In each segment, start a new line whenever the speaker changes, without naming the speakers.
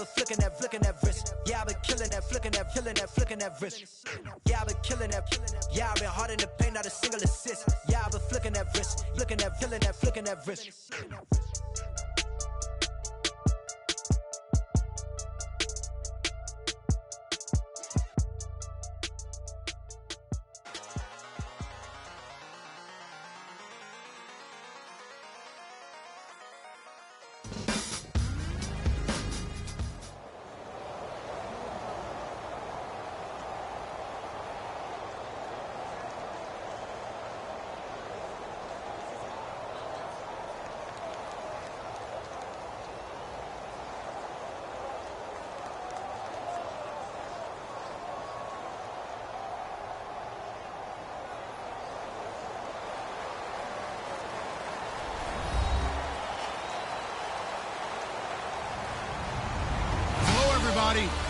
I've been flicking that wrist. Yeah, I've been killing that, flicking that wrist. Yeah, I've been killing that. Yeah, I've been hard in the paint, not a single assist. Yeah, I've been flicking that wrist, flicking that wrist.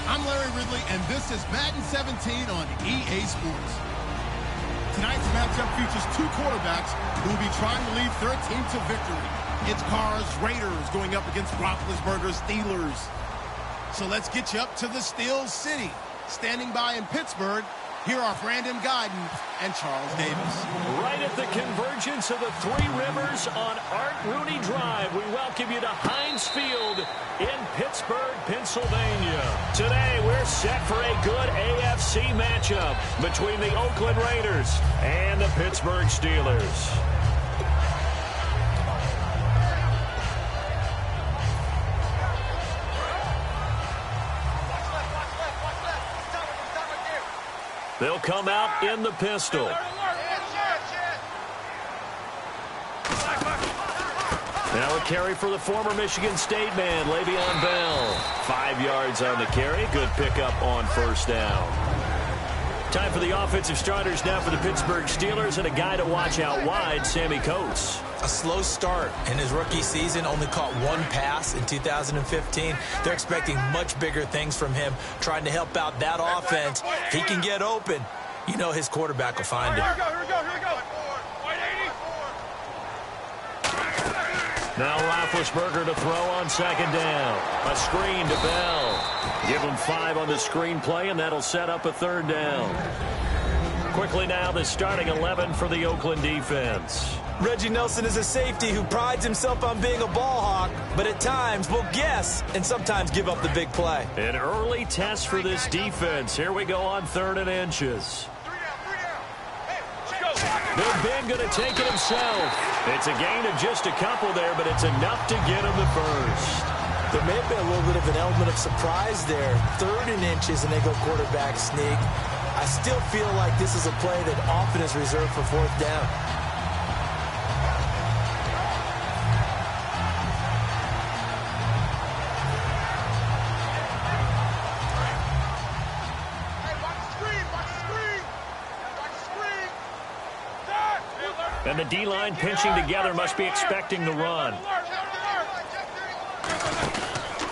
I'm Larry Ridley, and this is Madden 17 on EA Sports. Tonight's matchup features two quarterbacks who will be trying to lead their team to victory. It's Carr's Raiders going up against Roethlisberger's Steelers. So let's get you up to the Steel City. Standing by in Pittsburgh, here are Brandon Guyton and Charles Davis.
Right at the convergence of the Three Rivers on Art Rooney Drive, we welcome you to Heinz Field in Pittsburgh, Pennsylvania. Today, we're set for a good AFC matchup between the Oakland Raiders and the Pittsburgh Steelers. They'll come out in the pistol. Now a carry for the former Michigan State man, Le'Veon Bell. 5 yards on the carry. Good pickup on first down. Time for the offensive starters now for the Pittsburgh Steelers, and a guy to watch out wide, Sammy Coates.
A slow start in his rookie season, only caught one pass in 2015. They're expecting much bigger things from him, trying to help out that offense. If he can get open, you know his quarterback will find him.
Here we go.
Now Roethlisberger to throw on second down. A screen to Bell. Give him 5 on the screen play, and that'll set up a third down. Quickly now, the starting 11 for the Oakland defense.
Reggie Nelson is a safety who prides himself on being a ball hawk, but at times will guess and sometimes give up the big play.
An early test for this defense. Here we go on 3rd and inches. Big Ben going to take it himself. It's a gain of just a couple there, but it's enough to get him the first.
There may have been a little bit of an element of surprise there. 3rd and inches, and they go quarterback sneak. I still feel like this is a play that often is reserved for 4th down.
And the D-line pinching together must be expecting the run.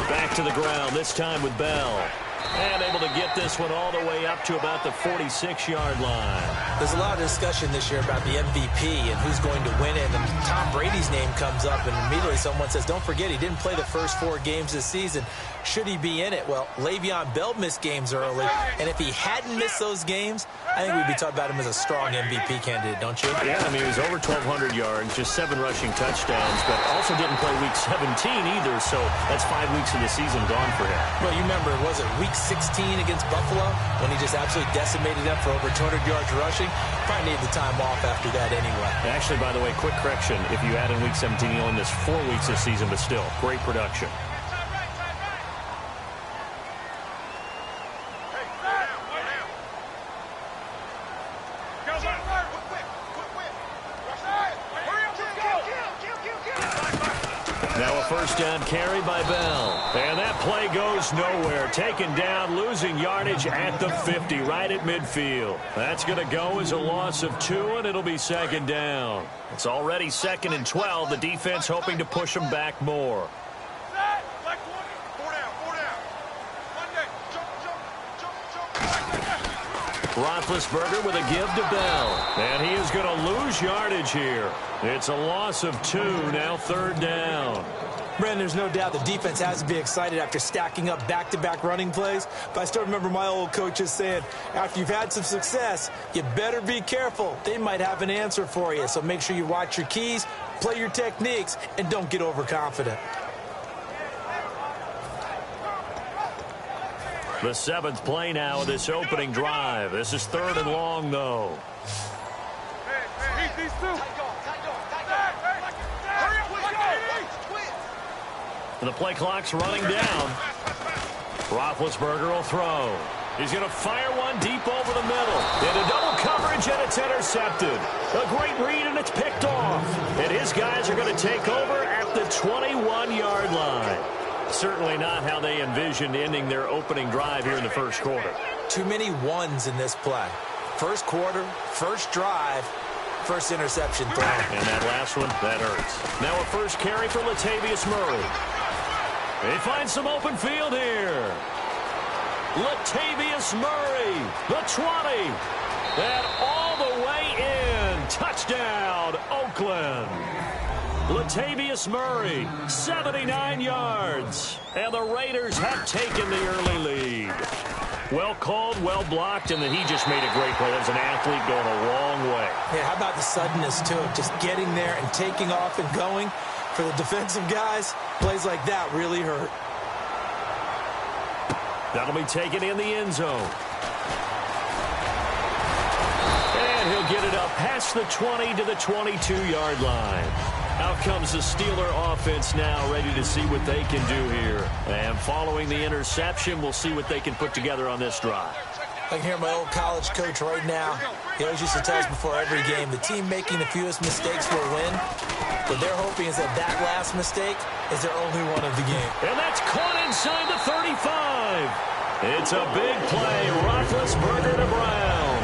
Back to the ground, this time with Bell. And able to get this one all the way up to about the 46-yard line.
There's a lot of discussion this year about the MVP and who's going to win it. And Tom Brady's name comes up, and immediately someone says, don't forget, he didn't play the first 4 games this season. Should he be in it? Well, Le'Veon Bell missed games early, and if he hadn't missed those games, I think we'd be talking about him as a strong MVP candidate, don't you?
Yeah, I mean, he was over 1,200 yards, just 7 rushing touchdowns, but also didn't play Week 17 either, so that's 5 weeks of the season gone for him.
Well, you remember, was it Week 16 against Buffalo when he just absolutely decimated them for over 200 yards rushing? Probably needed the time off after that anyway.
Actually, by the way, quick correction, if you add in Week 17, he only missed 4 weeks this season, but still, great production. Now a first down carry by Bell. And that play goes nowhere. Taken down, losing yardage at the 50, right at midfield. That's going to go as a loss of 2, and it'll be second down. It's already 2nd and 12. The defense hoping to push them back more. Roethlisberger with a give to Bell. And he is going to lose yardage here. It's a loss of 2, now 3rd down.
Brandon, there's no doubt the defense has to be excited after stacking up back-to-back running plays. But I still remember my old coaches saying, after you've had some success, you better be careful. They might have an answer for you. So make sure you watch your keys, play your techniques, and don't get overconfident.
The 7th play now of this opening drive. This is 3rd and long, though. The play clock's running down. Roethlisberger will throw. He's going to fire one deep over the middle. Into double coverage, and it's intercepted. A great read, and it's picked off. And his guys are going to take over at the 21-yard line. Certainly not how they envisioned ending their opening drive here in the first quarter.
Too many ones in this play. First quarter, first drive, first interception thrown.
And that last one, that hurts. Now a first carry for Latavius Murray. They find some open field here. Latavius Murray, the 20. And all the way in. Touchdown, Oakland. Latavius Murray, 79 yards. And the Raiders have taken the early lead. Well called, well blocked, and then he just made a great play. That was an athlete going a long way.
Yeah, how about the suddenness to it? Just getting there and taking off and going. For the defensive guys, plays like that really hurt.
That'll be taken in the end zone. And he'll get it up past the 20 to the 22-yard line. Out comes the Steeler offense now, ready to see what they can do here. And following the interception, we'll see what they can put together on this drive.
I can hear my old college coach right now. He always used to tell us before every game, the team making the fewest mistakes will win. What they're hoping is that that last mistake is their only one of the game.
And that's caught inside the 35. It's a big play. Roethlisberger to Brown.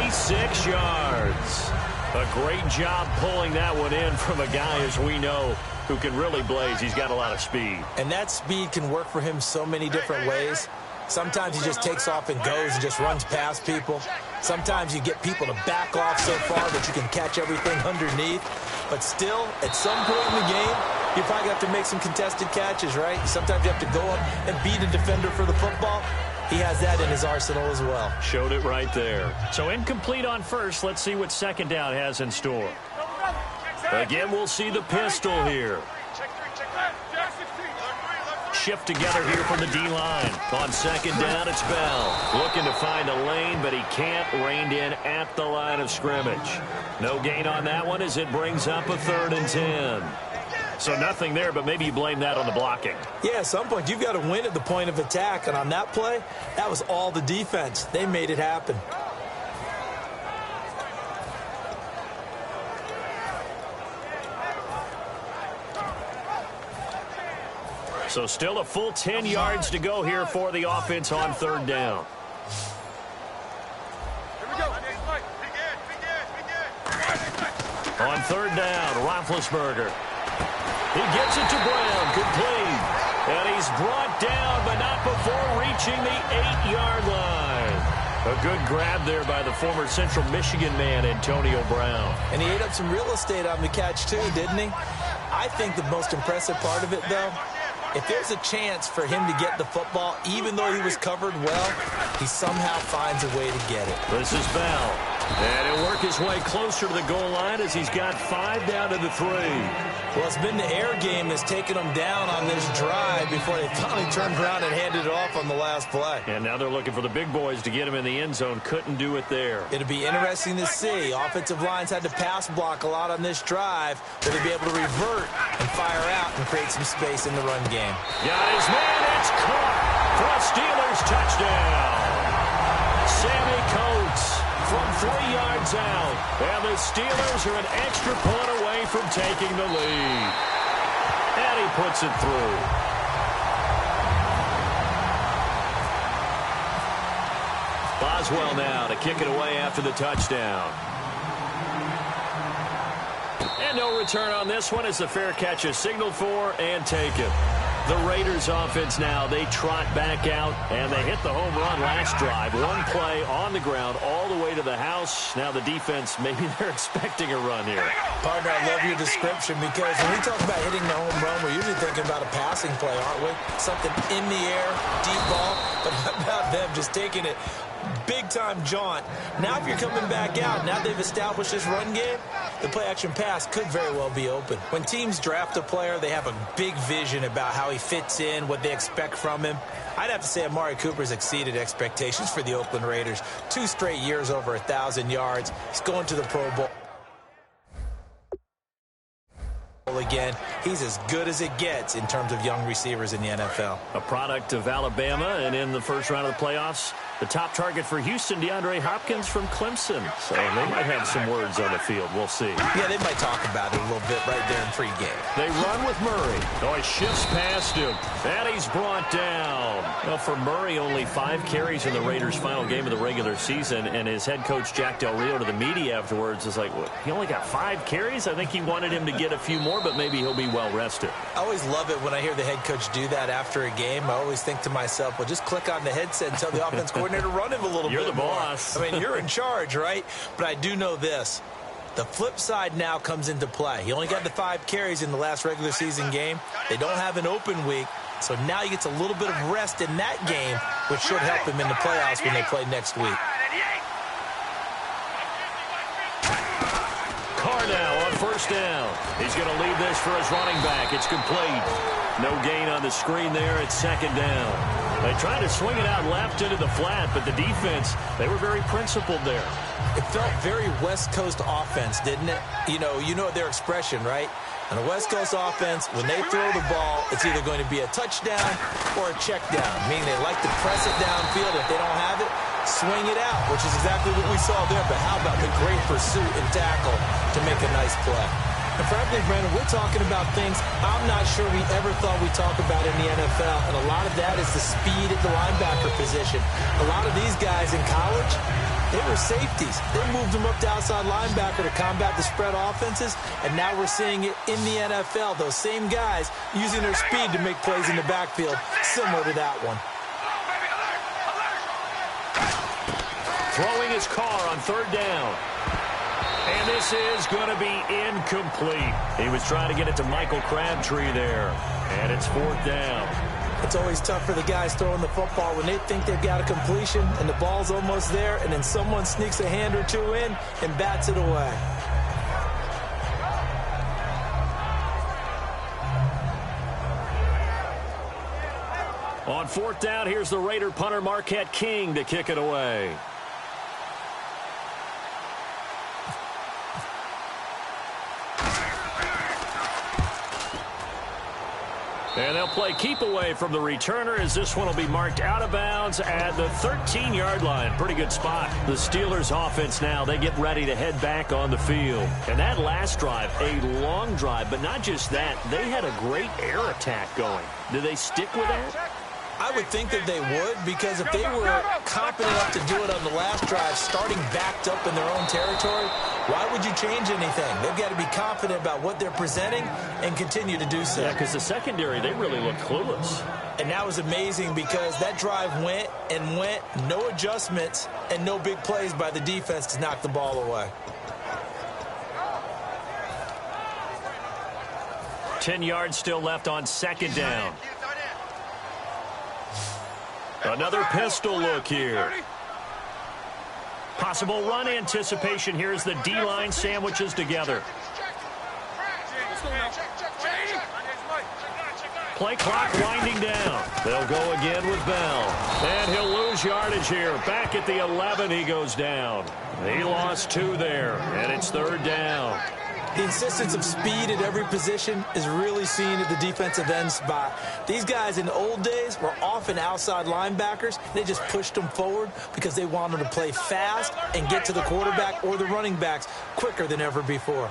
46 yards. A great job pulling that one in from a guy, as we know, who can really blaze. He's got a lot of speed.
And that speed can work for him so many different ways. Sometimes he just takes off and goes and just runs past people. Sometimes you get people to back off so far that you can catch everything underneath. But still, at some point in the game, you probably have to make some contested catches, right? Sometimes you have to go up and beat a defender for the football. He has that in his arsenal as well.
Showed it right there. So incomplete on first. Let's see what second down has in store. Again, we'll see the pistol here. Shift together here from the D-line. On second down, it's Bell. Looking to find a lane, but he can't. Reined in at the line of scrimmage. No gain on that one as it brings up a 3rd and 10. So nothing there, but maybe you blame that on the blocking.
Yeah, at some point, you've got to win at the point of attack. And on that play, that was all the defense. They made it happen.
So still a full 10 yards to go here for the offense on 3rd down. On 3rd down, Roethlisberger. He gets it to Brown, complete. And he's brought down, but not before reaching the 8-yard line. A good grab there by the former Central Michigan man, Antonio Brown.
And he ate up some real estate on the catch, too, didn't he? I think the most impressive part of it, though, if there's a chance for him to get the football, even though he was covered well, he somehow finds a way to get it.
This is Bell. And he'll work his way closer to the goal line as he's got 5 down to the 3.
Well, it's been the air game that's taken them down on this drive before they finally turned around and handed it off on the last play.
And now they're looking for the big boys to get him in the end zone. Couldn't do it there.
It'll be interesting to see. Offensive lines had to pass block a lot on this drive. Will they be able to revert and fire out and create some space in the run game?
Got his man. It's caught for a Steelers touchdown. Sammy Coates from 3 yards out. And the Steelers are an extra point away from taking the lead. And he puts it through. Boswell now to kick it away after the touchdown. And no return on this one as the fair catch is signaled for and taken. The Raiders offense now, they trot back out, and they hit the home run last drive. One play on the ground all the way to the house. Now the defense, maybe they're expecting a run here.
Partner, I love your description because when we talk about hitting the home run, we're usually thinking about a passing play, aren't we? Something in the air, deep ball, but how about them just taking it big-time jaunt. Now if you're coming back out, now they've established this run game, the play-action pass could very well be open. When teams draft a player, they have a big vision about how he fits in, what they expect from him. I'd have to say Amari Cooper's exceeded expectations for the Oakland Raiders. 2 straight years over 1,000 yards. He's going to the Pro Bowl again. He's as good as it gets in terms of young receivers in the NFL.
A product of Alabama, and in the first round of the playoffs, the top target for Houston, DeAndre Hopkins from Clemson. So they might have some words on the field. We'll see.
Yeah, they might talk about it a little bit right there in pregame.
They run with Murray. Oh, he shifts past him. And he's brought down. Well, for Murray, only 5 carries in the Raiders' final game of the regular season. And his head coach, Jack Del Rio, to the media afterwards is like, what, he only got 5 carries? I think he wanted him to get a few more, but maybe he'll be well rested.
I always love it when I hear the head coach do that after a game. I always think to myself, well, just click on the headset and tell the offense coordinator to run him a little bit more.
You're the boss.
I mean, you're in charge, right? But I do know this. The flip side now comes into play. He only got the 5 carries in the last regular season game. They don't have an open week, so now he gets a little bit of rest in that game, which should help him in the playoffs when they play next week.
Carr now on first down. He's going to leave this for his running back. It's complete. No gain on the screen there. It's second down. They tried to swing it out left into the flat, but the defense, they were very principled there.
It felt very West Coast offense, didn't it? You know their expression, right? On a West Coast offense, when they throw the ball, it's either going to be a touchdown or a check down, meaning they like to press it downfield. If they don't have it, swing it out, which is exactly what we saw there. But how about the great pursuit and tackle to make a nice play? And frankly, Brandon, we're talking about things I'm not sure we ever thought we'd talk about in the NFL, and a lot of that is the speed at the linebacker position. A lot of these guys in college, they were safeties. They moved them up to outside linebacker to combat the spread offenses, and now we're seeing it in the NFL. Those same guys using their speed to make plays in the backfield, similar to that one.
Throwing his Carr on third down. And this is going to be incomplete. He was trying to get it to Michael Crabtree there. And it's fourth down.
It's always tough for the guys throwing the football when they think they've got a completion and the ball's almost there, and then someone sneaks a hand or two in and bats it away.
On fourth down, here's the Raider punter Marquette King to kick it away. And they'll play keep away from the returner as this one will be marked out of bounds at the 13-yard line. Pretty good spot. The Steelers offense now, they get ready to head back on the field. And that last drive, a long drive, but not just that, they had a great air attack going. Do they stick with that?
I would think that they would, because if they were confident enough to do it on the last drive, starting backed up in their own territory, why would you change anything? They've got to be confident about what they're presenting and continue to do so.
Yeah, because the secondary, they really look clueless.
And that was amazing because that drive went and went, no adjustments and no big plays by the defense to knock the ball away.
10 yards still left on second down. Another pistol look here. Possible run anticipation. Here's the D-line sandwiches together. Play clock winding down. They'll go again with Bell. And he'll lose yardage here. Back at the 11, he goes down. He lost 2 there, and it's third down.
The insistence of speed at every position is really seen at the defensive end spot. These guys in the old days were often outside linebackers. They just pushed them forward because they wanted to play fast and get to the quarterback or the running backs quicker than ever before.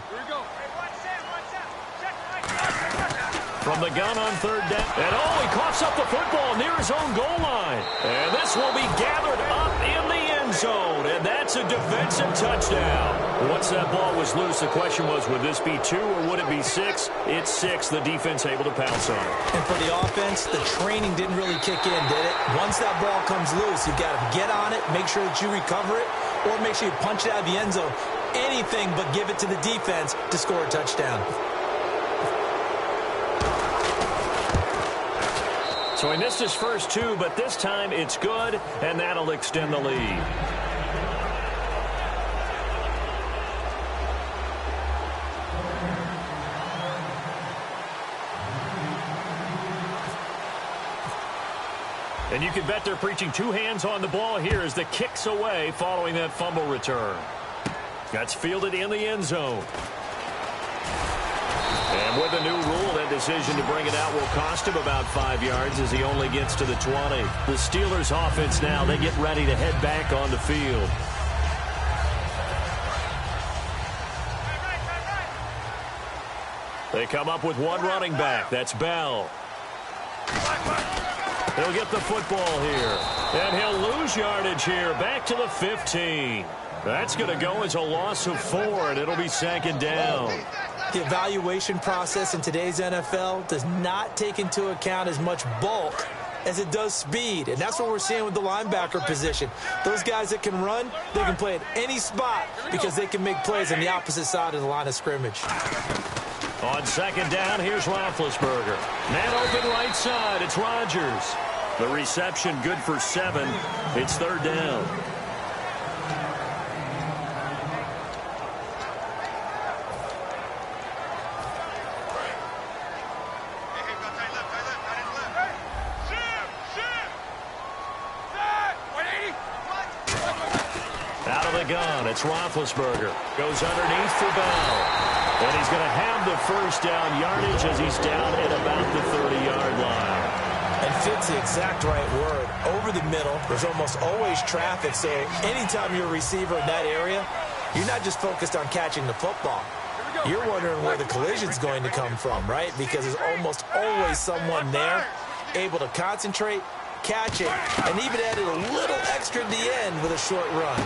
From the gun on third down. And he coughs up the football near his own goal line. And this will be gathered up in the end zone. And that's a defensive touchdown. Once that ball was loose, the question was, would this be 2 or would it be 6? It's 6. The defense able to pounce on it.
And for the offense, the training didn't really kick in, did it? Once that ball comes loose, you've got to get on it, make sure that you recover it, or make sure you punch it out of the end zone. Anything but give it to the defense to score a touchdown.
So he missed his first 2, but this time it's good, and that'll extend the lead. And you can bet they're preaching 2 hands on the ball here as the kick's away following that fumble return. That's fielded in the end zone. And with the new rule, that decision to bring it out will cost him about 5 yards as he only gets to the 20. The Steelers offense now, they get ready to head back on the field. They come up with one running back. That's Bell. He'll get the football here. And he'll lose yardage here. Back to the 15. That's going to go as a loss of 4, and it'll be 2nd down.
The evaluation process in today's NFL does not take into account as much bulk as it does speed. And that's what we're seeing with the linebacker position. Those guys that can run, they can play at any spot because they can make plays on the opposite side of the line of scrimmage.
On 2nd down, here's Roethlisberger. Man open right side, it's Rodgers. The reception good for 7. It's 3rd down. Out of the gun, it's Roethlisberger. Goes underneath for Bell. And he's going to have the first down yardage as he's down at about the 30-yard line.
And fit's the exact right word. Over the middle, there's almost always traffic, so anytime you're a receiver in that area, you're not just focused on catching the football. You're wondering where the collision's going to come from, right? Because there's almost always someone there able to concentrate, catch it, and even added a little extra at the end with a short run.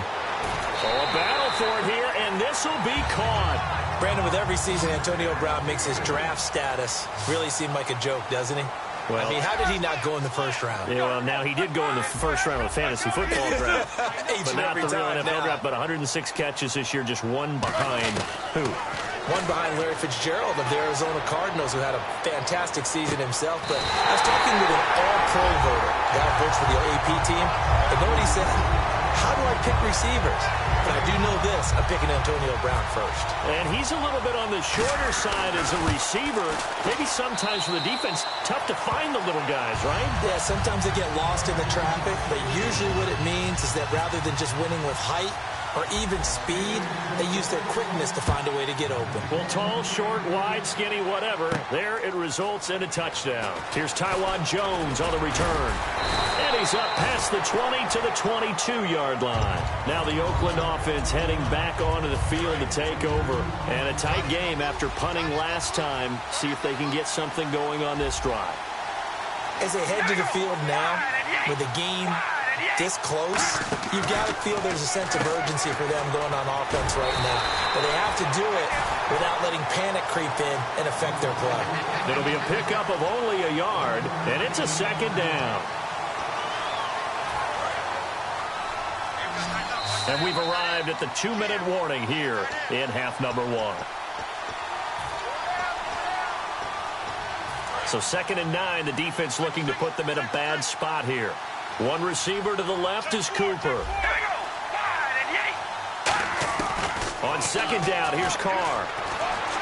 Oh, a battle for it here, and this will be caught.
Brandon, with every season, Antonio Brown makes his draft status really seem like a joke, doesn't he? Well, I mean, how did he not go in the first round?
Yeah, well, now he did go in the first round of the fantasy football draft. But not the real NFL draft, but 106 catches this year, just 1 behind who?
1 behind Larry Fitzgerald of the Arizona Cardinals, who had a fantastic season himself. But I was talking with an all-pro voter, guy who votes for the AP team, and know what he said? How do I pick receivers? But I do know this. I'm picking Antonio Brown first.
And he's a little bit on the shorter side as a receiver. Maybe sometimes for the defense, tough to find the little guys, right?
Yeah, sometimes they get lost in the traffic, but usually what it means is that rather than just winning with height or even speed, they use their quickness to find a way to get open.
Well, tall, short, wide, skinny, whatever. There it results in a touchdown. Here's Tywan Jones on the return. And he's up past the 20 to the 22-yard line. Now the Oakland offense heading back onto the field to take over. And a tight game after punting last time. See if they can get something going on this drive.
As they head to the field now, with the game this close, you've got to feel there's a sense of urgency for them going on offense right now. But they have to do it without letting panic creep in and affect their play.
It'll be a pickup of only a yard, and it's a 2nd down. And we've arrived at the 2-minute warning here in half number 1. So 2nd and 9, the defense looking to put them in a bad spot here. One receiver to the left is Cooper. On 2nd down, here's Carr.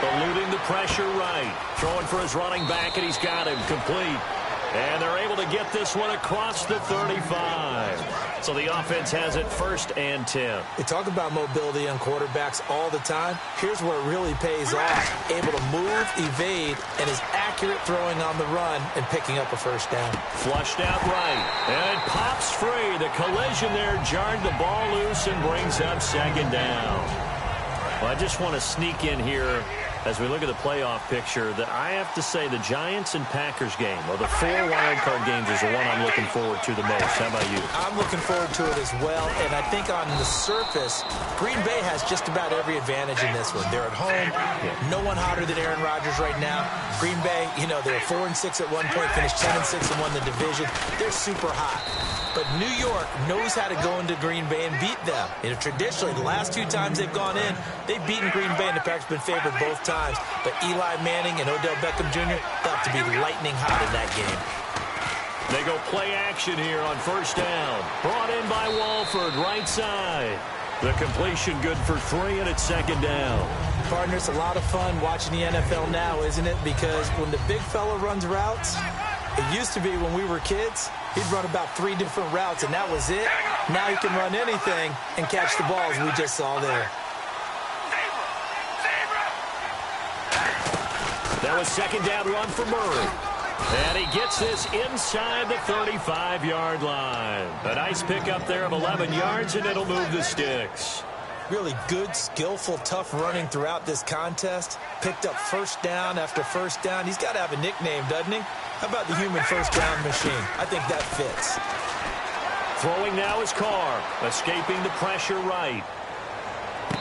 Eluding the pressure right. Throwing for his running back, and he's got him complete. And they're able to get this one across the 35. So the offense has it 1st and 10.
They talk about mobility on quarterbacks all the time. Here's where it really pays off. Able to move, evade, and is accurate throwing on the run and picking up a 1st down.
Flushed out right. And it pops free. The collision there jarred the ball loose and brings up 2nd down. Well, I just want to sneak in here As we look at the playoff picture, that I have to say the Giants and Packers game, or the 4 wildcard games, is the one I'm looking forward to the most. How about you?
I'm looking forward to it as well, and I think on the surface, Green Bay has just about every advantage in this one. They're at home. No one hotter than Aaron Rodgers right now. Green Bay, you know, they were 4-6 at one point, finished 10-6 and won the division. They're super hot. But New York knows how to go into Green Bay and beat them. You know, traditionally, the last 2 times they've gone in, they've beaten Green Bay, and the Packers have been favored both times. But Eli Manning and Odell Beckham Jr. got to be lightning hot in that game.
They go play action here on first down. Brought in by Walford, right side. The completion good for 3, and it's second down.
Partner, it's a lot of fun watching the NFL now, isn't it? Because when the big fella runs routes, it used to be when we were kids, he'd run about 3 different routes, and that was it. Now he can run anything and catch the balls we just saw there.
That was second down run for Murray. And he gets this inside the 35-yard line. A nice pickup there of 11 yards, and it'll move the sticks.
Really good, skillful, tough running throughout this contest. Picked up first down after first down. He's got to have a nickname, doesn't he? How about the human first down machine? I think that fits.
Throwing now is Carr, escaping the pressure right.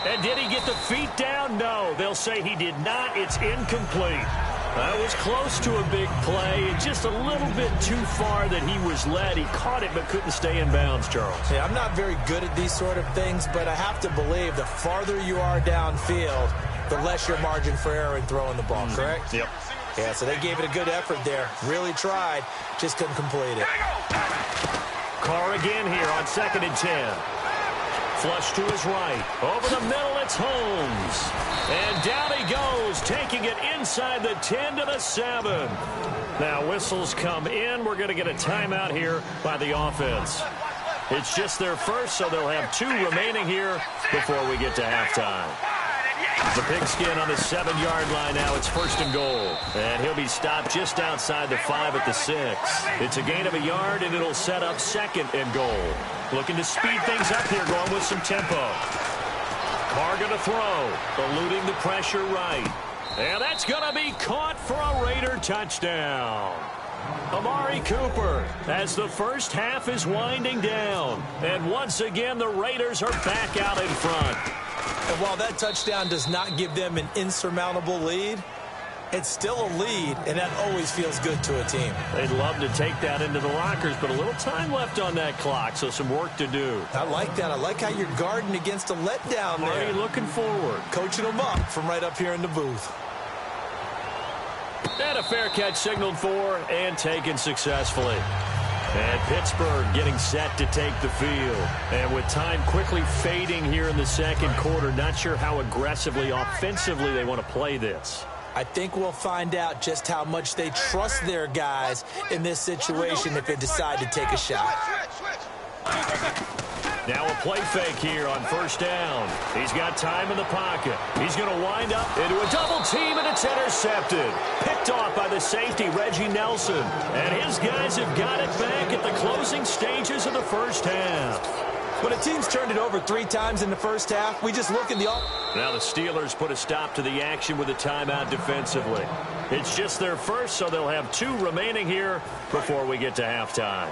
And did he get the feet down? No, they'll say he did not. It's incomplete. That was close to a big play. Just a little bit too far that he was led. He caught it but couldn't stay in bounds, Charles.
Yeah, I'm not very good at these sort of things, but I have to believe the farther you are downfield, the less your margin for error in throwing the ball, correct?
Yep.
Yeah, so they gave it a good effort there. Really tried, just couldn't complete it.
Carr again here on 2nd and 10. Flush to his right. Over the middle, it's Holmes. And down he goes, taking it inside the 10 to the 7. Now whistles come in. We're going to get a timeout here by the offense. It's just their first, so they'll have 2 remaining here before we get to halftime. The pigskin on the 7-yard line now. It's 1st and goal. And he'll be stopped just outside the 5 at the 6. It's a gain of a yard, and it'll set up 2nd and goal. Looking to speed things up here, going with some tempo. Carr going to throw, eluding the pressure right. And that's going to be caught for a Raider touchdown. Amari Cooper as the first half is winding down. And once again, the Raiders are back out in front.
And while that touchdown does not give them an insurmountable lead, it's still a lead, and that always feels good to a team.
They'd love to take that into the lockers, but a little time left on that clock, so some work to do.
I like that. I like how you're guarding against a letdown there.
Already looking forward.
Coaching them up from right up here in the booth.
And a fair catch signaled for and taken successfully. And Pittsburgh getting set to take the field. And with time quickly fading here in the second quarter, not sure how aggressively, offensively they want to play this.
I think we'll find out just how much they trust their guys in this situation if they decide to take a shot.
Now a play fake here on first down. He's got time in the pocket. He's going to wind up into a double team, and it's intercepted. Picked off by the safety, Reggie Nelson. And his guys have got it back at the closing stages of the first half.
When a team's turned it over 3 times in the first half, we just look in the...
Now the Steelers put a stop to the action with a timeout defensively. It's just their first, so they'll have 2 remaining here before we get to halftime.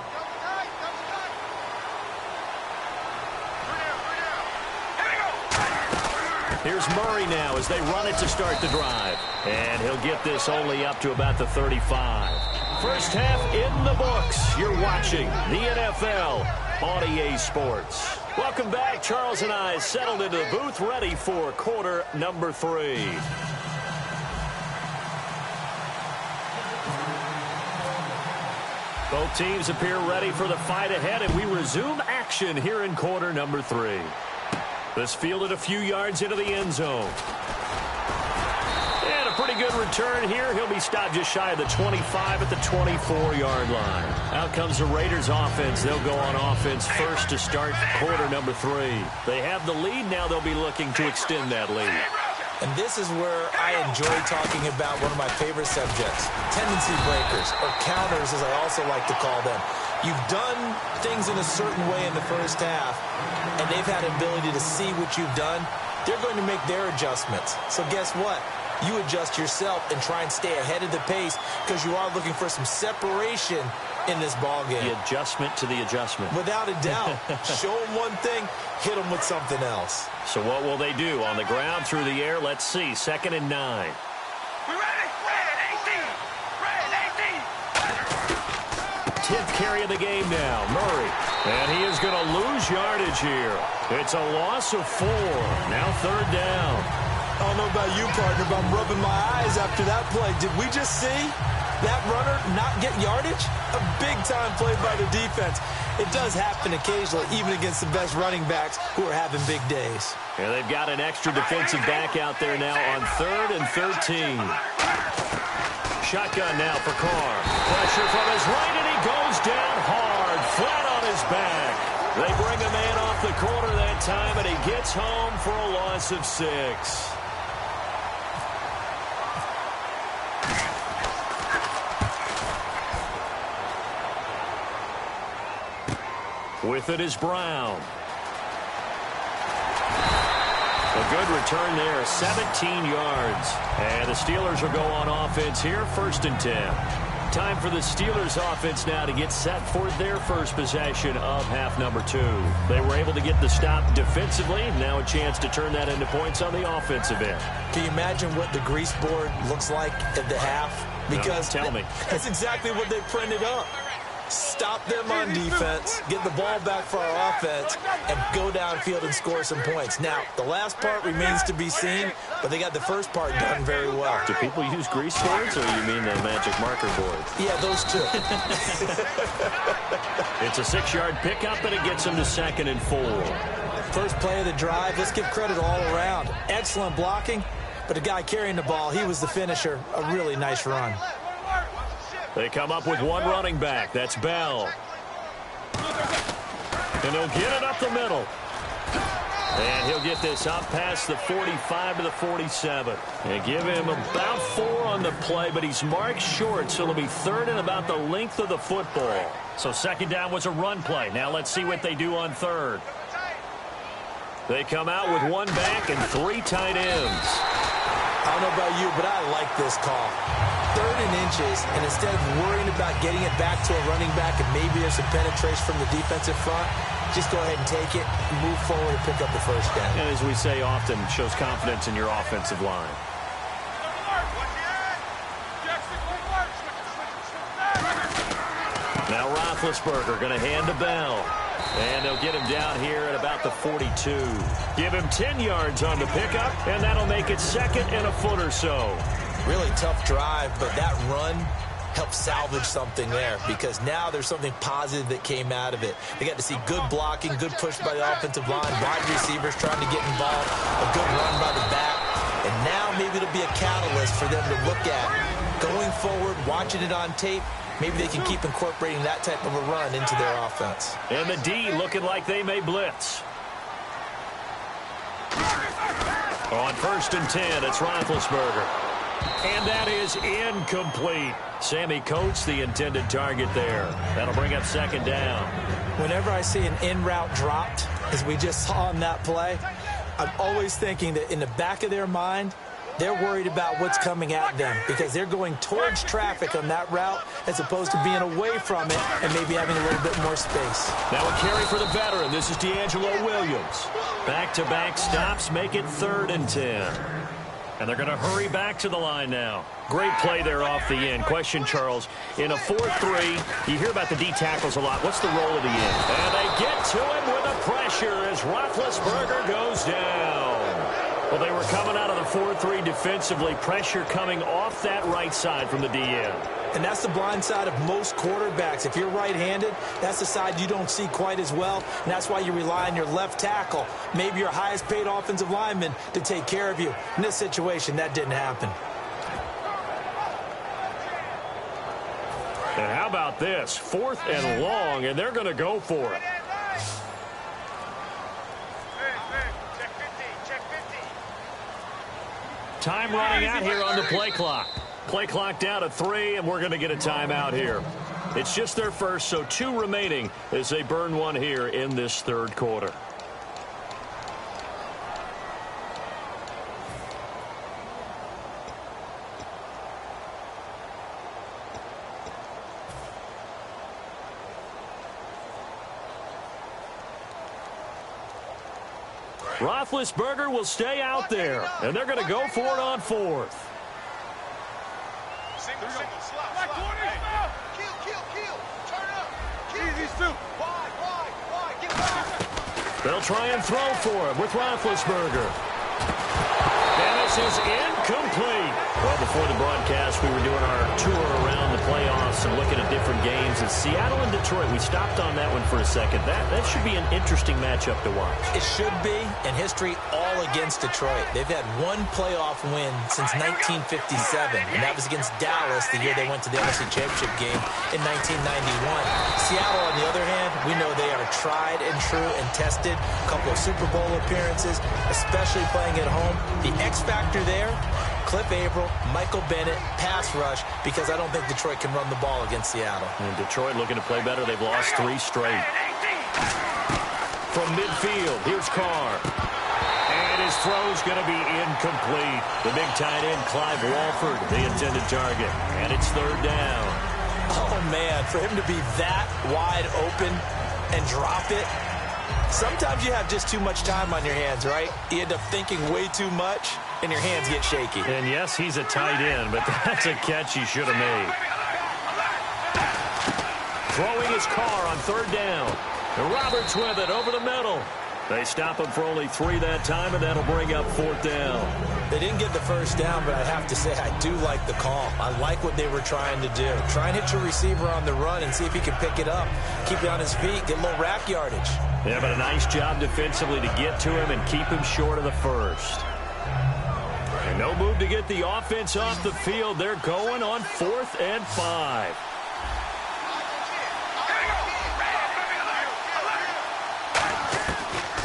Here's Murray now as they run it to start the drive. And he'll get this only up to about the 35. First half in the books. You're watching the NFL on EA Sports. Welcome back. Charles and I settled into the booth, ready for quarter number 3. Both teams appear ready for the fight ahead, and we resume action here in quarter number 3. This fielded a few yards into the end zone. And a pretty good return here. He'll be stopped just shy of the 25 at the 24-yard line. Out comes the Raiders offense. They'll go on offense first to start quarter number 3. They have the lead. Now they'll be looking to extend that lead.
And this is where I enjoy talking about one of my favorite subjects, tendency breakers, or counters as I also like to call them. You've done things in a certain way in the first half, and they've had an ability to see what you've done. They're going to make their adjustments. So guess what? you adjust yourself and try and stay ahead of the pace because you are looking for some separation in this ball game.
The adjustment to the adjustment.
Without a doubt. Show them one thing, hit them with something else.
So what will they do? On the ground, through the air, let's see. 2nd and 9.
We ready? Red 18.
10th carry of the game now. Murray. And he is going to lose yardage here. It's a loss of 4. Now 3rd down.
I don't know about you, partner, but I'm rubbing my eyes after that play. Did we just see that runner not get yardage? A big-time play by the defense. It does happen occasionally, even against the best running backs who are having big days.
And they've got an extra defensive back out there now on 3rd and 13. Shotgun now for Carr. Pressure from his right, and he goes down hard, flat on his back. They bring a man off the corner that time, and he gets home for a loss of 6. With it is Brown. A good return there, 17 yards. And the Steelers will go on offense here, 1st and 10. Time for the Steelers offense now to get set for their first possession of half number 2. They were able to get the stop defensively. Now a chance to turn that into points on the offensive end.
Can you imagine what the grease board looks like at the half? Because
no, tell me.
That's exactly what they printed up. Stop them on defense, get the ball back for our offense, and go downfield and score some points. Now, the last part remains to be seen, but they got the first part done very well.
Do people use grease boards, or you mean the magic marker boards?
Yeah, those two.
It's a 6-yard pickup, and it gets them to 2nd and 4.
First play of the drive, let's give credit all around. Excellent blocking, but the guy carrying the ball, he was the finisher. A really nice run.
They come up with one running back. That's Bell. And he'll get it up the middle. And he'll get this up past the 45 to the 47. And give him about 4 on the play, but he's marked short, so it'll be 3rd and about the length of the football. So 2nd down was a run play. Now let's see what they do on 3rd. They come out with 1 back and 3 tight ends.
I don't know about you, but I like this call. 3rd and inches, and instead of worrying about getting it back to a running back and maybe there's some penetration from the defensive front, just go ahead and take it, move forward, and pick up the 1st down.
And as we say often, shows confidence in your offensive line. Now Roethlisberger going to hand to Bell. And they'll get him down here at about the 42. Give him 10 yards on the pickup, and that'll make it 2nd and a foot or so.
Really tough drive, but that run helped salvage something there because now there's something positive that came out of it. They got to see good blocking, good push by the offensive line, wide receivers trying to get involved, a good run by the back, and now maybe it'll be a catalyst for them to look at going forward, watching it on tape. Maybe they can keep incorporating that type of a run into their offense.
And the D looking like they may blitz. On 1st and 10, it's Roethlisberger. And that is incomplete. Sammy Coates, the intended target there. That'll bring up 2nd down.
Whenever I see an in-route dropped, as we just saw in that play, I'm always thinking that in the back of their mind, they're worried about what's coming at them because they're going towards traffic on that route as opposed to being away from it and maybe having a little bit more space.
Now a carry for the veteran. This is D'Angelo Williams. Back-to-back stops make it 3rd and 10. And they're going to hurry back to the line now. Great play there off the end. Question, Charles, in a 4-3, you hear about the D tackles a lot. What's the role of the end? And they get to him with the pressure as Roethlisberger goes down. Well, they were coming out of the 4-3 defensively. Pressure coming off that right side from the DN.
And that's the blind side of most quarterbacks. If you're right-handed, that's the side you don't see quite as well. And that's why you rely on your left tackle, maybe your highest-paid offensive lineman, to take care of you. In this situation, that didn't happen.
And how about this? 4th and long, and they're going to go for it. Time running out here on the play clock. Play clock down to 3, and we're going to get a timeout here. It's just their first, so 2 remaining as they burn one here in this 3rd quarter. Roethlisberger will stay out there, and they're going to go for it on fourth.
Single. Kill. Turn up. These two. Wide. Get back.
They'll try and throw for it with Roethlisberger. And this is incomplete. Well, before the broadcast, we were doing our tour around the playoffs and looking at different games. And Seattle and Detroit, we stopped on that one for a second. That should be an interesting matchup to watch.
It should be, and history all against Detroit. They've had one playoff win since 1957, and that was against Dallas the year they went to the NFC Championship game in 1991. Seattle, on the other hand, we know they are tried and true and tested. A couple of Super Bowl appearances, especially playing at home. The X factor there, Cliff Averill, Michael Bennett, pass rush, because I don't think Detroit can run the ball against Seattle.
And Detroit looking to play better. They've lost 3 straight. From midfield, here's Carr. And his throw's going to be incomplete. The big tight end, Clive Walford, the intended target. And it's third down.
Oh, man, for him to be that wide open and drop it, sometimes you have just too much time on your hands, right? You end up thinking way too much, and your hands get shaky.
And yes, he's a tight end, but that's a catch he should have made. Throwing his Carr on third down. And Roberts with it over the middle. They stop him for only 3 that time, and that'll bring up fourth down.
They didn't get the first down, but I have to say I do like the call. I like what they were trying to do. Try and hit your receiver on the run and see if he can pick it up. Keep it on his feet, get a little rack yardage.
Yeah, but a nice job defensively to get to him and keep him short of the first. And no move to get the offense off the field. They're going on 4th and 5.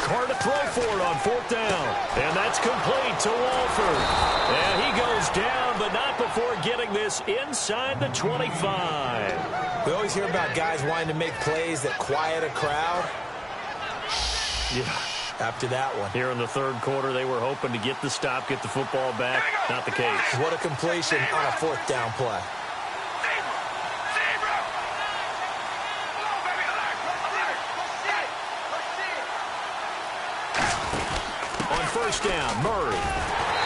Carr to throw for it on 4th down. And that's complete to Walford. And he goes down, but not before getting this inside the 25.
We always hear about guys wanting to make plays that quiet a crowd.
Yeah.
After that one.
Here in the third quarter, they were hoping to get the stop, get the football back. Not the case.
What a completion on a 4th down play.
On first down, Murray.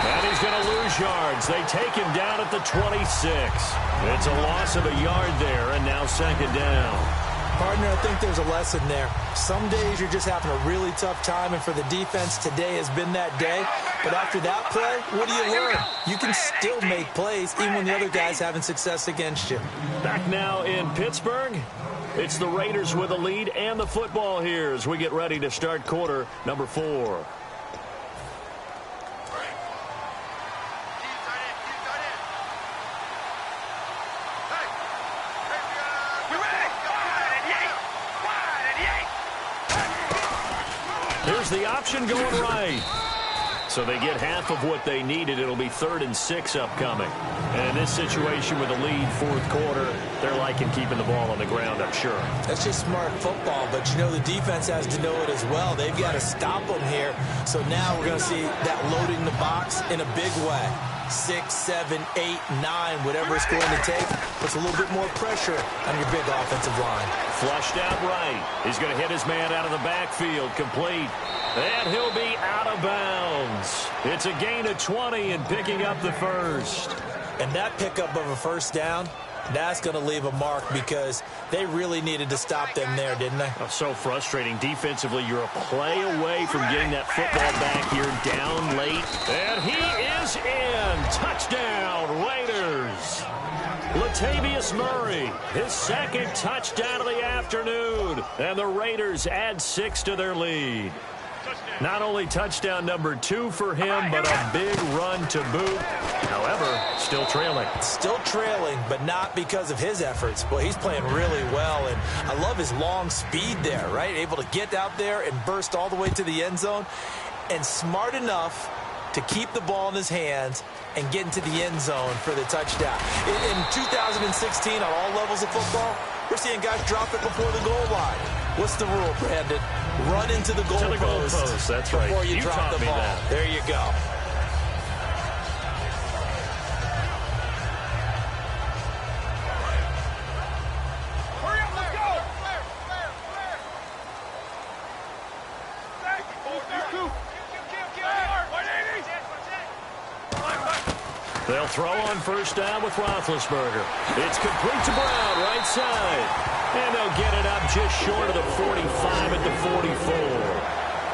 And he's going to lose yards. They take him down at the 26. It's a loss of a yard there, and now second down.
Partner, I think there's a lesson there. Some days you're just having a really tough time, and for the defense, today has been that day. But after that play, what do you learn? You can still make plays even when the other guy's having success against you.
Back now in Pittsburgh. It's the Raiders with the lead and the football here as we get ready to start quarter number 4. Here's the option going right. So they get half of what they needed. It'll be 3rd and 6 upcoming. And in this situation with a lead 4th quarter, they're liking keeping the ball on the ground, I'm sure.
That's just smart football, but you know the defense has to know it as well. They've got to stop them here. So now we're going to see that loading the box in a big way. 6, 7, 8, 9, whatever it's going to take, puts a little bit more pressure on your big offensive line.
Flushed out right. He's going to hit his man out of the backfield, complete. And he'll be out of bounds. It's a gain of 20 and picking up the first.
And that pickup of a first down, that's going to leave a mark because they really needed to stop them there, didn't they?
Oh, so frustrating. Defensively, you're a play away from getting that football back here down late. And he is in. Touchdown, Raiders. Latavius Murray, his 2nd touchdown of the afternoon. And the Raiders add 6 to their lead. Not only touchdown number 2 for him, but a big run to boot. However, still trailing.
Still trailing, but not because of his efforts. Boy, he's playing really well, and I love his long speed there, right? Able to get out there and burst all the way to the end zone, and smart enough to keep the ball in his hands and get into the end zone for the touchdown. In 2016, on all levels of football, we're seeing guys drop it before the goal line. What's the rule, Brandon? Run into the goal post.
That's right.
Before you drop the ball.
That.
There you go.
Hurry up, let's go! Clear.
They'll throw on first down with Roethlisberger. It's complete to Brown, right side. And they'll get it up just short of the 45 at the 44.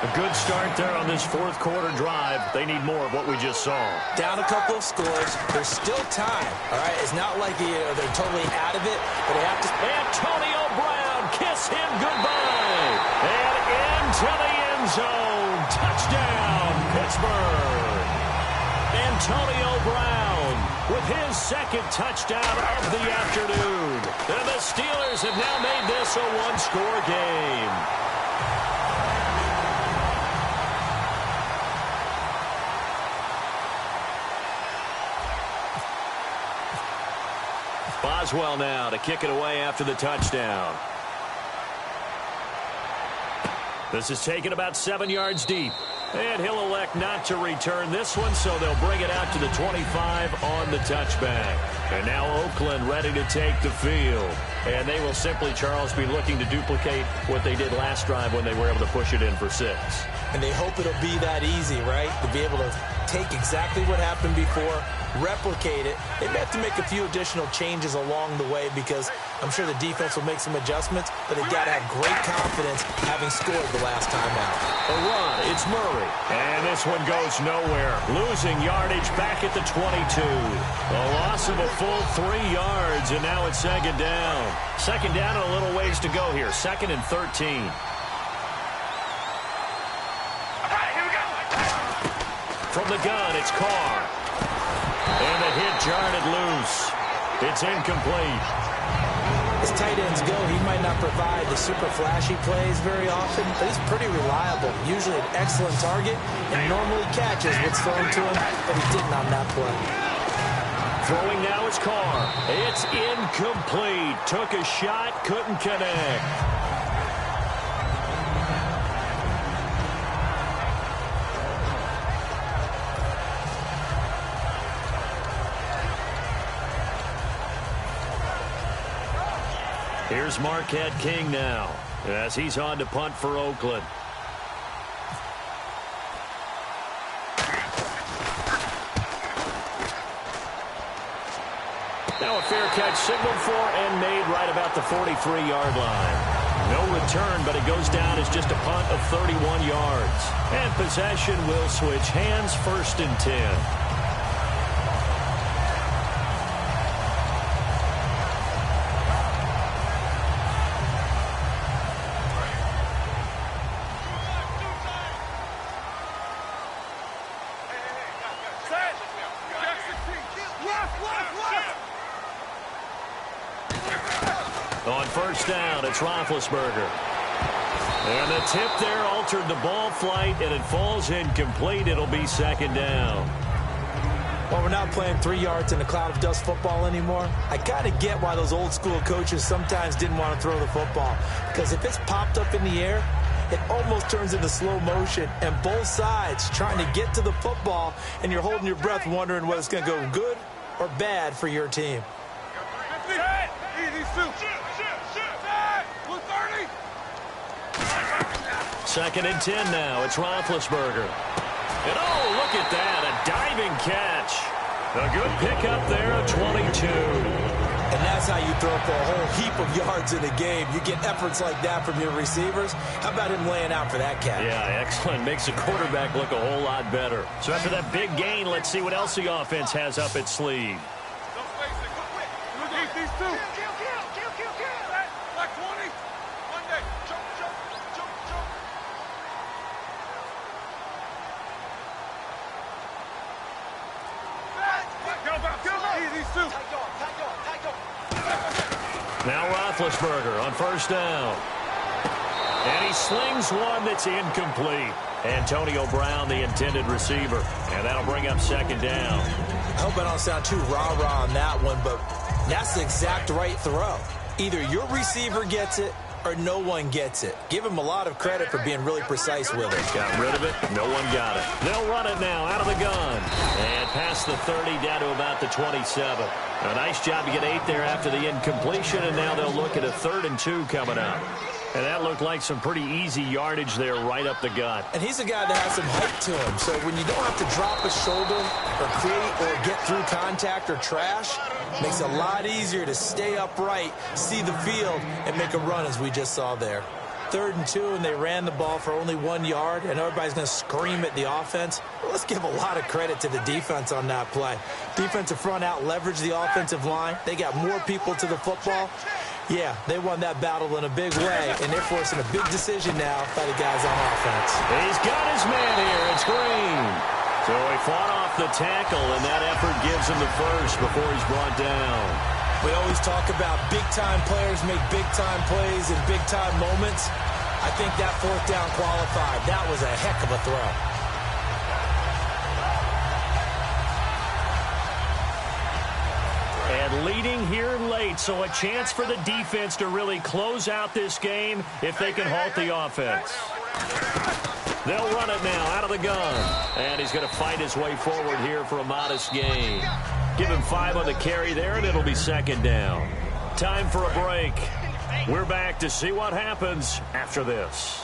A good start there on this fourth quarter drive. They need more of what we just saw.
Down a couple of scores. There's still time. All right, it's not like they're totally out of it, but they have to.
Antonio Brown, kiss him goodbye. And into the end zone. Touchdown, Pittsburgh. Antonio Brown with his second touchdown of the afternoon. And the Steelers have now made this a one-score game. Boswell now to kick it away after the touchdown. This is taken about 7 yards deep. And he'll elect not to return this one, so they'll bring it out to the 25 on the touchback. And now Oakland ready to take the field. And they will simply, Charles, be looking to duplicate what they did last drive when they were able to push it in for 6.
And they hope it'll be that easy, right? To be able to take exactly what happened before, replicate it. They may have to make a few additional changes along the way because I'm sure the defense will make some adjustments, but they've got to have great confidence having scored the last time out.
A run, it's Murray. And this one goes nowhere. Losing yardage back at the 22. A loss of a full 3 yards, and now it's second down. Second down and a little ways to go here. 2nd and 13. From the gun, it's Carr. And the hit jarred it loose. It's incomplete.
As tight ends go, he might not provide the super flashy plays very often, but he's pretty reliable. Usually an excellent target and normally catches what's thrown to him, but he didn't on that play.
Throwing now is Carr. It's incomplete. Took a shot, couldn't connect. Here's Marquette King now, as he's on to punt for Oakland. Now a fair catch signaled for and made right about the 43-yard line. No return, but it goes down as just a punt of 31 yards. And possession will switch hands, 1st and 10. On first down, it's Roethlisberger. And the tip there altered the ball flight, and it falls incomplete. It'll be second down.
Well, we're not playing 3 yards in a cloud of dust football anymore. I kind of get why those old school coaches sometimes didn't want to throw the football. Because if it's popped up in the air, it almost turns into slow motion, and both sides trying to get to the football, and you're holding your breath wondering whether it's going to go good or bad for your team.
Second and 10 now. It's Roethlisberger. And oh, look at that. A diving catch. A good pickup there, a 22.
And that's how you throw up a whole heap of yards in a game. You get efforts like that from your receivers. How about him laying out for that catch?
Yeah, excellent. Makes the quarterback look a whole lot better. So after that big gain, let's see what else the offense has up its sleeve. Now Roethlisberger on first down. And he slings one that's incomplete. Antonio Brown, the intended receiver. And that'll bring up second down.
I hope I don't sound too rah-rah on that one, but that's the exact right throw. Either your receiver gets it or no one gets it. Give him a lot of credit for being really precise with it.
Got rid of it. No one got it. They'll run it now out of the gun. And past the 30 down to about the 27. A nice job to get 8 there after the incompletion, and now they'll look at a 3rd and 2 coming up. And that looked like some pretty easy yardage there right up the gut.
And he's a guy that has some height to him. So when you don't have to drop a shoulder or create or get through contact or trash, it makes it a lot easier to stay upright, see the field, and make a run as we just saw there. 3rd and 2, and they ran the ball for only 1 yard, and everybody's going to scream at the offense. Well, let's give a lot of credit to the defense on that play. Defensive front out leveraged the offensive line. They got more people to the football. Yeah, they won that battle in a big way, and they're forcing a big decision now by the guys on offense.
He's got his man here. It's Green. So he fought off the tackle, and that effort gives him the first before he's brought down.
We always talk about big-time players make big-time plays in big-time moments. I think that 4th down qualified. That was a heck of a throw.
And leading here late, so a chance for the defense to really close out this game if they can halt the offense. They'll run it now out of the gun. And he's going to fight his way forward here for a modest gain. Give him 5 on the carry there, and it'll be 2nd down. Time for a break. We're back to see what happens after this.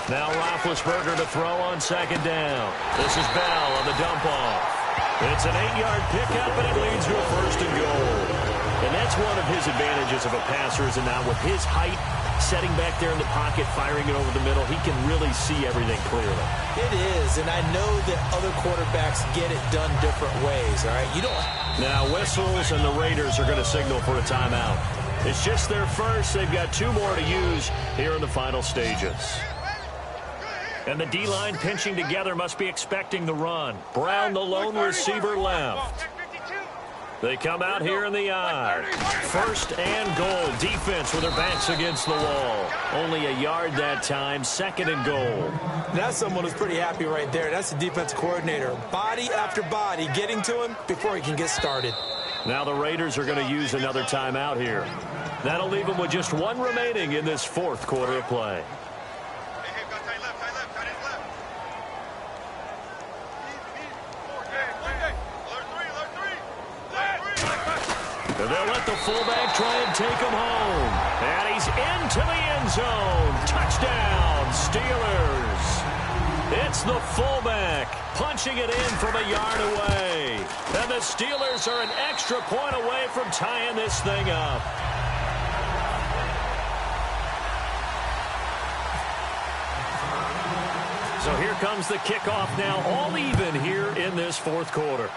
Now Roethlisberger to throw on 2nd down. This is Bell on the dump-off. It's an 8-yard pickup, and it leads to a 1st and goal. And that's one of his advantages of a passer, is now with his height, setting back there in the pocket, firing it over the middle, he can really see everything clearly.
It is, and I know that other quarterbacks get it done different ways, all right? You don't...
Now whistles, and the Raiders are going to signal for a timeout. It's just their first. They've got 2 more to use here in the final stages. And the D-line pinching together must be expecting the run. Brown, the lone receiver, left. They come out here in the I. 1st and goal. Defense with their backs against the wall. Only a yard that time. 2nd and goal.
That's someone who's pretty happy right there. That's the defensive coordinator. Body after body getting to him before he can get started.
Now the Raiders are going to use another timeout here. That'll leave them with just 1 remaining in this 4th quarter of play. And they'll let the fullback try and take him home. And he's into the end zone. Touchdown, Steelers. It's the fullback punching it in from a yard away. And the Steelers are an extra point away from tying this thing up. So here comes the kickoff now, all even here in this 4th quarter.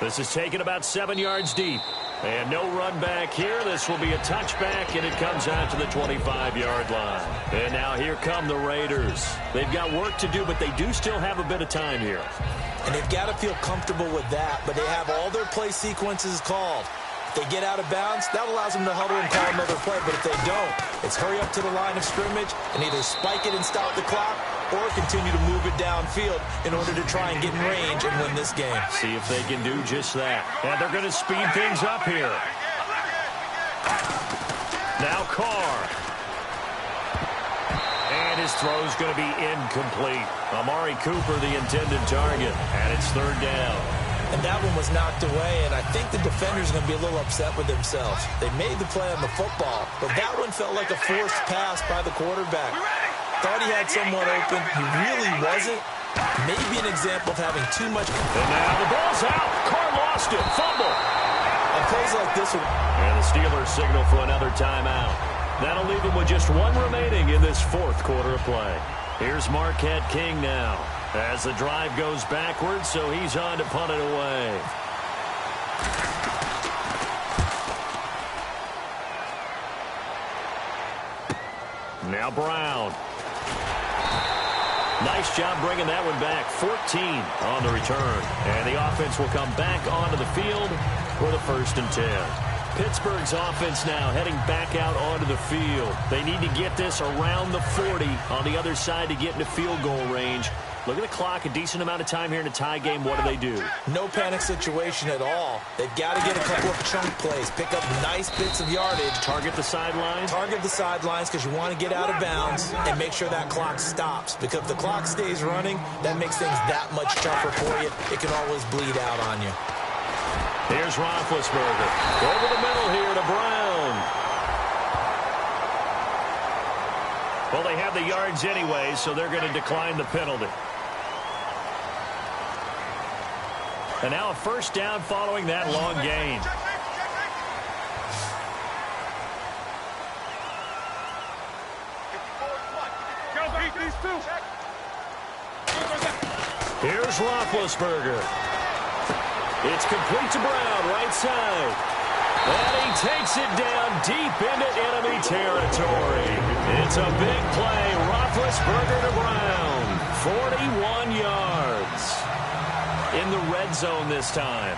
This is taken about 7 yards deep. And no run back here. This will be a touchback, and it comes out to the 25-yard line. And now here come the Raiders. They've got work to do, but they do still have a bit of time here.
And they've got to feel comfortable with that, but they have all their play sequences called. If they get out of bounds, that allows them to huddle and call another play. But if they don't, it's hurry up to the line of scrimmage and either spike it and stop the clock or continue to move it downfield in order to try and get in range and win this game.
See if they can do just that. And they're going to speed things up here. Now Carr. And his throw's going to be incomplete. Amari Cooper, the intended target. And it's 3rd down.
And that one was knocked away, and I think the defenders are going to be a little upset with themselves. They made the play on the football, but that one felt like a forced pass by the quarterback. Thought he had someone open. He really wasn't. Maybe an example of having too much.
And now the ball's out. Carr lost it. Fumble.
On plays like this one.
And the Steelers signal for another timeout. That'll leave them with just 1 remaining in this 4th quarter of play. Here's Marquette King now, as the drive goes backwards, so he's on to punt it away. Now Brown. Nice job bringing that one back. 14 on the return. And the offense will come back onto the field for the 1st and 10. Pittsburgh's offense now heading back out onto the field. They need to get this around the 40 on the other side to get into field goal range. Look at the clock, a decent amount of time here in a tie game. What do?
No panic situation at all. They've got to get a couple of chunk plays, pick up nice bits of yardage.
Target the sidelines?
Target the sidelines because you want to get out of bounds and make sure that clock stops. Because if the clock stays running, that makes things that much tougher for you. It can always bleed out on you.
Here's Roethlisberger. Over the middle here to Brown. Well, they have the yards anyway, so they're going to decline the penalty. And now a first down following that long gain. Here's Roethlisberger. It's complete to Brown, right side. And he takes it down deep into enemy territory. It's a big play. Roethlisberger to Brown. 41 yards. In the red zone this time.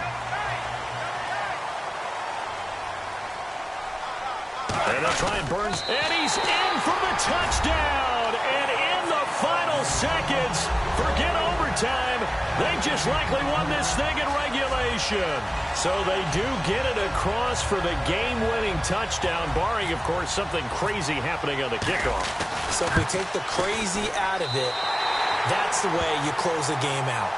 And they'll try and Burns. And he's in for the touchdown. And in the final seconds, forget overtime, they just likely won this thing in regulation. So they do get it across for the game-winning touchdown, barring, of course, something crazy happening on the kickoff.
So if we take the crazy out of it, that's the way you close the game out.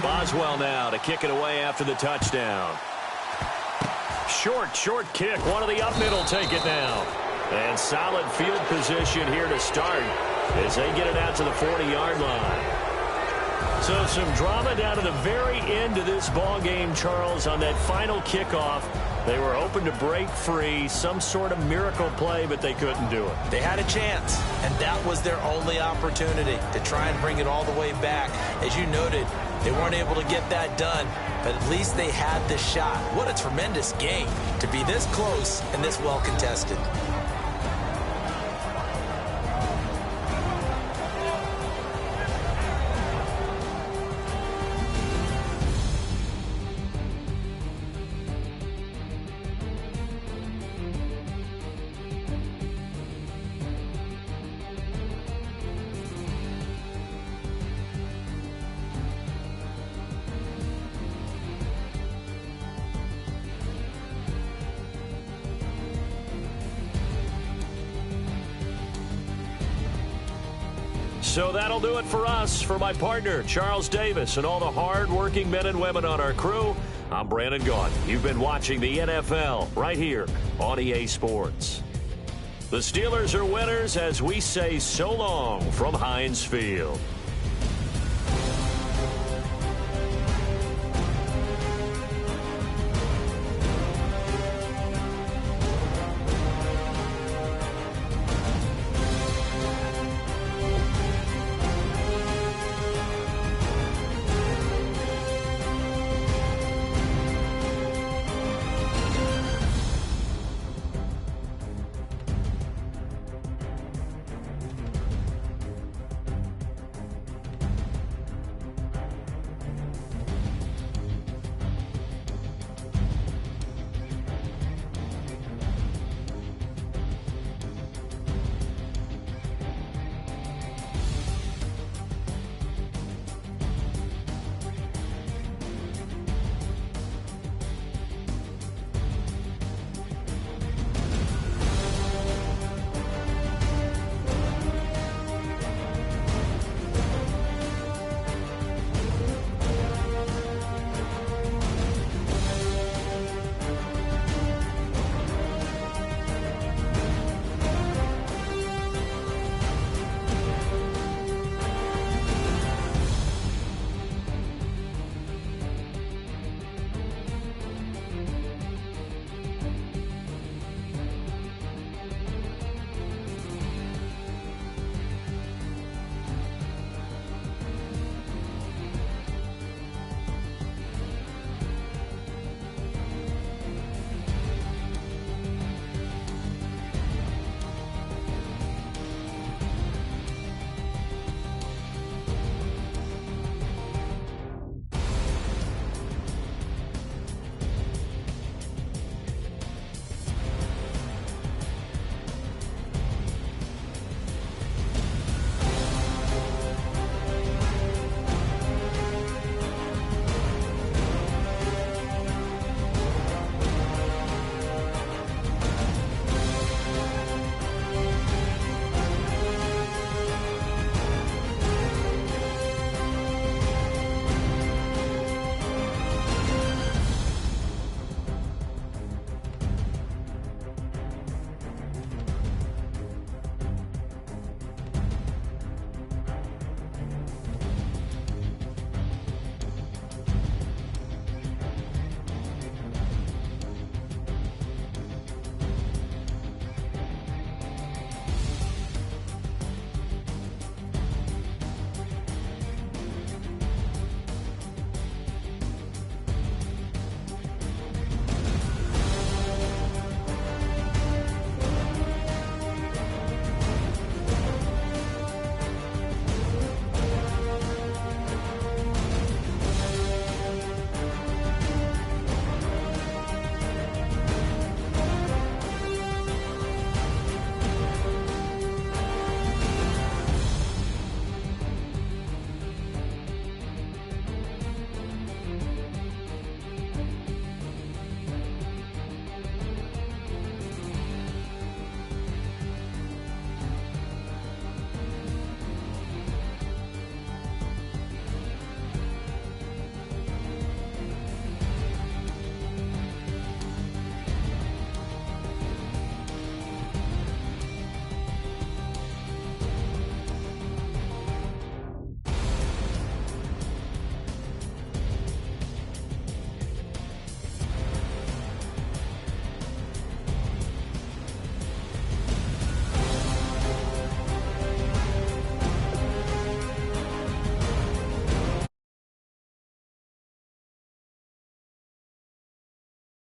Boswell now to kick it away after the touchdown. Short kick. One of the up middle take it now. And solid field position here to start as they get it out to the 40-yard line. So some drama down to the very end of this ball game, Charles, on that final kickoff. They were hoping to break free, some sort of miracle play, but they couldn't do it.
They had a chance, and that was their only opportunity to try and bring it all the way back. As you noted, they weren't able to get that done, but at least they had the shot. What a tremendous game to be this close and this well contested.
So that'll do it for us. For my partner, Charles Davis, and all the hard-working men and women on our crew, I'm Brandon Gaudin. You've been watching the NFL right here on EA Sports. The Steelers are winners as we say so long from Heinz Field.